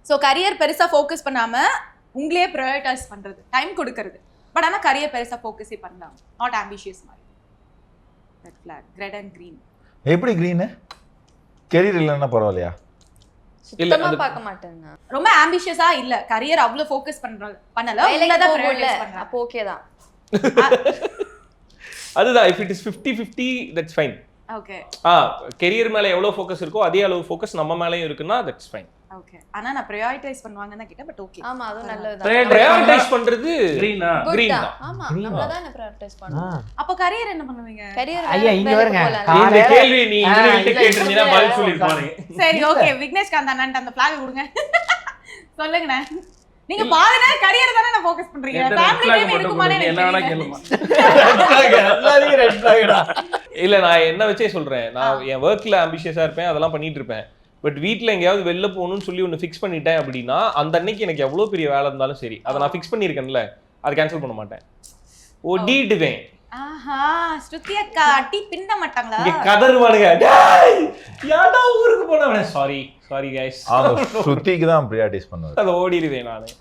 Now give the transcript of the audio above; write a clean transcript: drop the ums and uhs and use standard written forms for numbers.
So career பெருசா focus பண்ணாம உங்களையே ப்ரையாரிட்டைஸ் பண்றது, டைம் கொடுக்கறது. பட் ஆனா கரியர் பெருசா ஃபோக்கஸே பண்ணலாம், நாட் ஆம்பிஷியஸ் மாதிரி. Red flag, red and green. எப்படி கிரீனு? கெரியர் இல்லைன்னா பரவாயில்லையா? சுத்தமா பார்க்க மாட்டேங்க. ரொம்ப ஆம்பிஷியஸா இல்ல, கரியர் அவ்வளவு ஃபோக்கஸ் பண்ணல, உள்ளத ப்ரையாரிட்டைஸ் பண்றாங்க. அப்போ ஓகே தான். அதுதான், if it is 50-50 that's fine. Okay career மேல எவ்வளவு ஃபோக்கஸ் இருக்கோ அதே அளவு ஃபோக்கஸ் நம்ம மேலயும் இருக்குன்னா that's fine. ஓகே. ஆனா நான் ப்ரையாரிட்டைஸ் பண்ணுவாங்கன்னு தான் கேட்டேன், பட் ஓகே. ஆமா, அது நல்லதுதான். prioritize பண்றது கிரீனா? green தான். தான். ஆமா, நம்ம தான் prioritize பண்ணணும். அப்ப கரியர் என்ன பண்ணுவீங்க? கரியர் ஐயா இங்க வருங்க. இந்த கேள்வி நீ இன்டர்வியூல கேட்டிருந்தீனா பதில் சொல்லிருப்பானே. சரி ஓகே, விக்னேஷ் காந்த் அண்ணன்ட்ட அந்த ஃபிளாக் கொடுங்க. சொல்லுங்கண்ணே. நீங்க பாதினா கரியர் தானே நான் ஃபோக்கஸ் பண்றீங்க. ஃபேமிலி டைம் இருக்குமானே என்ன வேணா எனக்கு கேளுமா. எல்லாத்தையும் ரெட் ஃபிளாக்டா. இல்ல நான் என்ன வச்சே சொல்றேன், நான் என் ஒர்க்ல ஆம்பிஷியஸா இருப்பேன், அதெல்லாம் பண்ணிட்டு இருப்பேன். பட் வீட்ல எங்கேயாவது வெளில போகணும்னு சொல்லி ஒன்று ஃபிக்ஸ் பண்ணிட்டேன் அப்படின்னா அந்த அன்னைக்கு எனக்கு எவ்வளோ பெரிய வேலை இருந்தாலும் சரி, அதை நான் ஃபிக்ஸ் பண்ணியிருக்கேன்ல, அதை கேன்சல் பண்ண மாட்டேன், ஓடிடுவேன். ஆஹா, ஸ்ருதி அக்கா அடி பின்ன மாட்டாங்களா? இங்க கதறுவானுங்க, டேய் யாடா ஊருக்கு போனவனே, சாரி கைஸ், அவங்க ஸ்ருதிக்கு தான் ப்ரியாரிட்டைஸ் பண்ணுவாங்க. அதை ஓடிடுவேன் நான்.